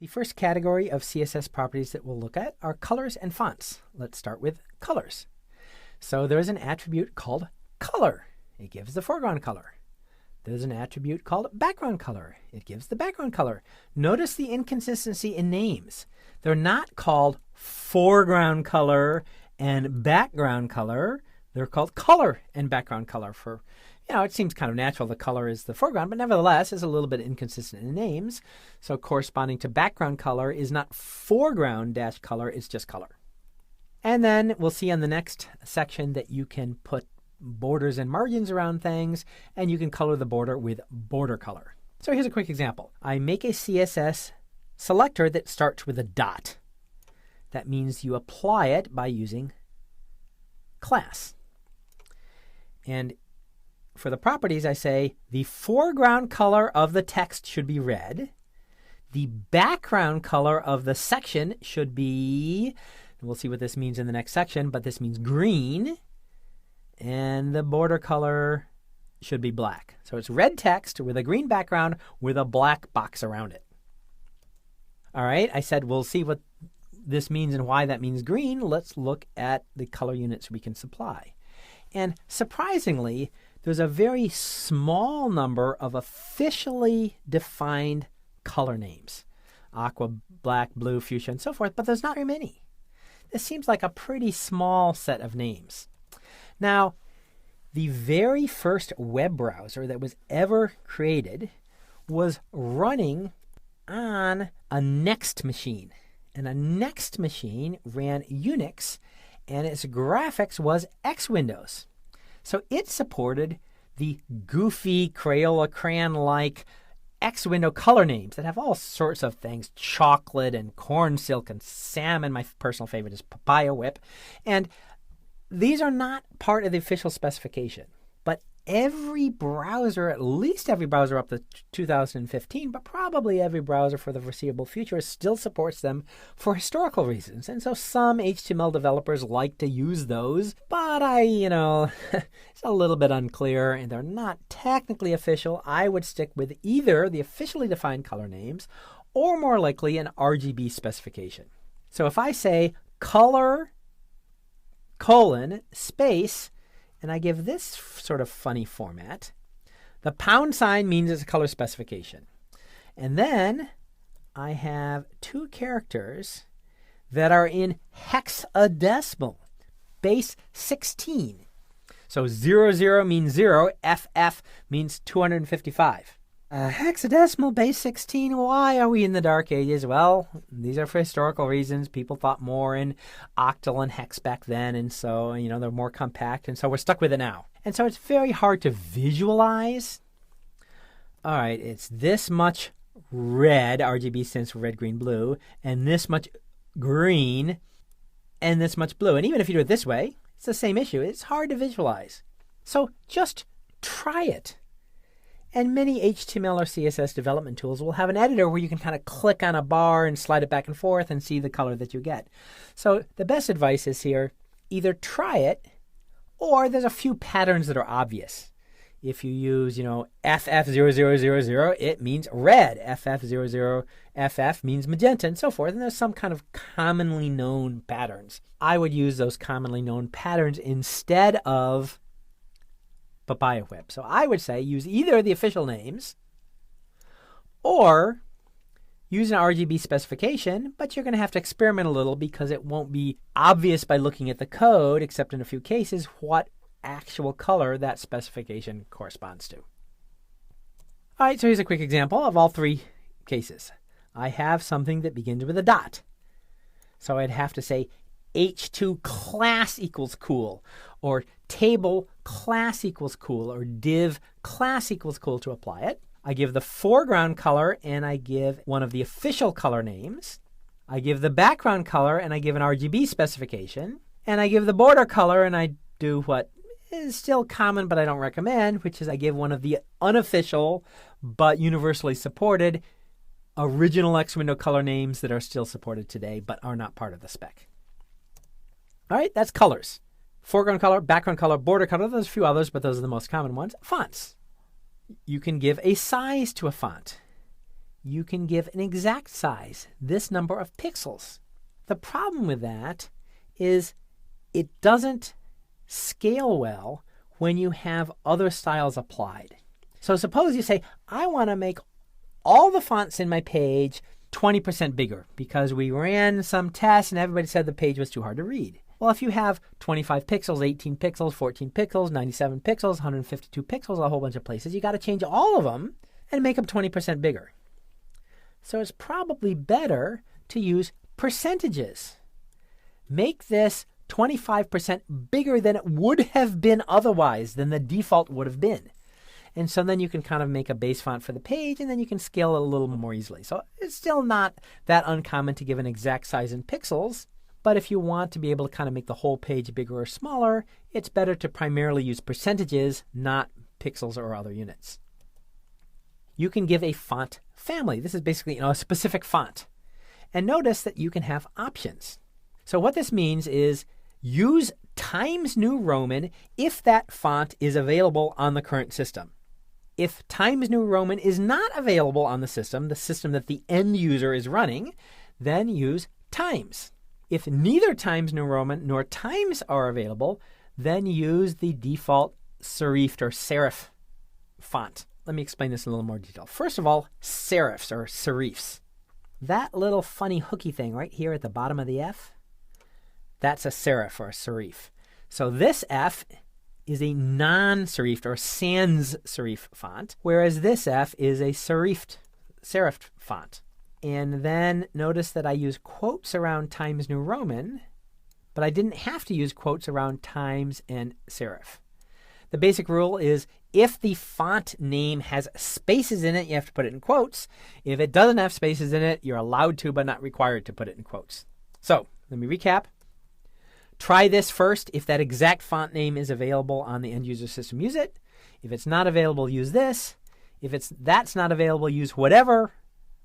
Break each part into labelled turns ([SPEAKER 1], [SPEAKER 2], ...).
[SPEAKER 1] The first category of CSS properties that we'll look at are colors and fonts. Let's start with colors. So there's an attribute called color. It gives the foreground color. There's an attribute called background color. It gives the background color. Notice the inconsistency in names. They're not called foreground color and background color. They're called color and background color. For, it seems kind of natural the color is the foreground, but nevertheless is a little bit inconsistent in names. So corresponding to background color is not foreground dash color, it's just color. And then we'll see on the next section that you can put borders and margins around things, and you can color the border with border color. So here's a quick example. I make a CSS selector that starts with a dot. That means you apply it by using class. And for the properties, I say the foreground color of the text should be red. The background color of the section should be, and we'll see what this means in the next section, but this means green. And the border color should be black. So it's red text with a green background with a black box around it. All right, I said we'll see what this means and why that means green. Let's look at the color units we can supply. And surprisingly, there's a very small number of officially defined color names. Aqua, black, blue, fuchsia, and so forth, but there's not very many. This seems like a pretty small set of names. Now, the very first web browser that was ever created was running on a Next machine. And a Next machine ran Unix, and its graphics was X Windows. So it supported the goofy Crayola crayon-like X window color names that have all sorts of things, chocolate and corn silk and salmon. My personal favorite is papaya whip. And these are not part of the official specification, but every browser, at least every browser up to 2015, but probably every browser for the foreseeable future still supports them for historical reasons. And so some HTML developers like to use those, but it's a little bit unclear and they're not technically official. I would stick with either the officially defined color names or more likely an RGB specification. So if I say color space, and I give this sort of funny format, the pound sign means it's a color specification. And then I have two characters that are in hexadecimal, base 16. So 00 means 0, FF means 255. Hexadecimal base 16, why are we in the dark ages? Well, these are for historical reasons. People thought more in octal and hex back then, and so, they're more compact, and so we're stuck with it now. And so it's very hard to visualize. All right, it's this much red, RGB stands for red, green, blue, and this much green, and this much blue. And even if you do it this way, it's the same issue. It's hard to visualize. So just try it. And many HTML or CSS development tools will have an editor where you can kind of click on a bar and slide it back and forth and see the color that you get. So the best advice is here, either try it or there's a few patterns that are obvious. If you use, FF0000, it means red. FF00FF means magenta and so forth. And there's some kind of commonly known patterns. I would use those commonly known patterns instead of papaya whip. So I would say use either the official names or use an RGB specification, but you're going to have to experiment a little because it won't be obvious by looking at the code, except in a few cases, what actual color that specification corresponds to. All right, so here's a quick example of all three cases. I have something that begins with a dot. So I'd have to say h2 class equals cool, or table class equals cool, or div class equals cool to apply it. I give the foreground color and I give one of the official color names. I give the background color and I give an RGB specification. And I give the border color and I do what is still common but I don't recommend, which is I give one of the unofficial but universally supported original X window color names that are still supported today but are not part of the spec. All right, that's colors. Foreground color, background color, border color. There's a few others, but those are the most common ones. Fonts. You can give a size to a font. you can give an exact size, this number of pixels. The problem with that is it doesn't scale well when you have other styles applied. So suppose you say, I want to make all the fonts in my page 20% bigger because we ran some tests and everybody said the page was too hard to read. Well, if you have 25 pixels, 18 pixels, 14 pixels, 97 pixels, 152 pixels, a whole bunch of places, you got to change all of them and make them 20% bigger. So it's probably better to use percentages. Make this 25% bigger than it would have been otherwise, than the default would have been. And so then you can kind of make a base font for the page, and then you can scale it a little more easily. So it's still not that uncommon to give an exact size in pixels, but if you want to be able to kind of make the whole page bigger or smaller, it's better to primarily use percentages, not pixels or other units. You can give a font family. This is basically a specific font. And notice that you can have options. So what this means is use Times New Roman if that font is available on the current system. If Times New Roman is not available on the system that the end user is running, then use Times. If neither Times New Roman nor Times are available, then use the default serifed or serif font. Let me explain this in a little more detail. First of all, serifs or serifs. That little funny hooky thing right here at the bottom of the F, that's a serif or a serif. So this F is a non-serifed or sans serif font, whereas this F is a serifed font. And then notice that I use quotes around Times New Roman, but I didn't have to use quotes around Times and serif. The basic rule is if the font name has spaces in it, you have to put it in quotes. If it doesn't have spaces in it, you're allowed to but not required to put it in quotes. So let me recap. Try this first. If that exact font name is available on the end user system, use it. If it's not available, use this. If that's not available, use whatever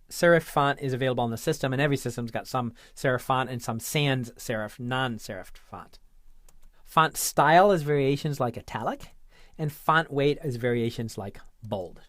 [SPEAKER 1] serif font is available on the system. And every system's got some serif font and some sans serif, non-serif font. Font style is variations like italic, and font weight is variations like bold.